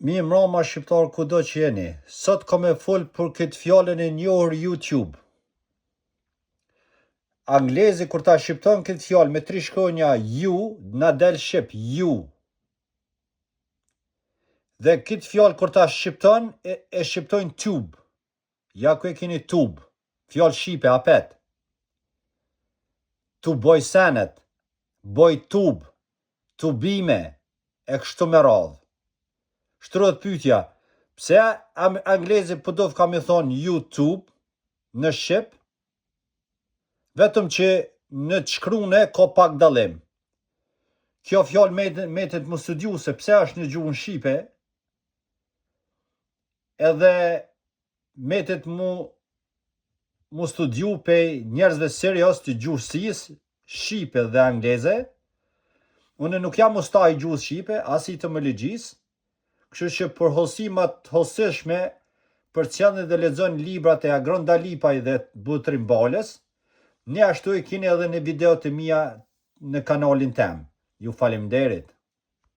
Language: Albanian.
Mi mrama shqiptar kudo që jeni, sot kom e fol për këtë fjallën e njohur YouTube. Anglezi kur ta shqipton këtë fjallë me 3 shkronja you, na del shqip you. Dhe këtë fjallë kur ta shqipton e shqiptojnë tube. Ja ku e keni tube, fjallë shqipe apet. Tu boj senet, boj tube, tubime, e kështu me radhë. Shtrohet pyetja, pse anglezi po do ka me thonë YouTube në shqip, vetëm që në të shkrune ka pak dallim. Kjo fjalë metet më studiu se pse është në gjuhën shqipe, edhe metet mu studiu pe njerëzve serios të gjuhësisë shqipe dhe angleze. Unë nuk jam usta i gjuhës shqipe, as i etimologjisë. Kështu që për hollësimat hollësishme, për të qenë dhe lexojnë librat e Agron Dalipaj dhe Butrin Balës, ne ashtu e keni edhe në videot e mia në kanalin tem. Ju faleminderit.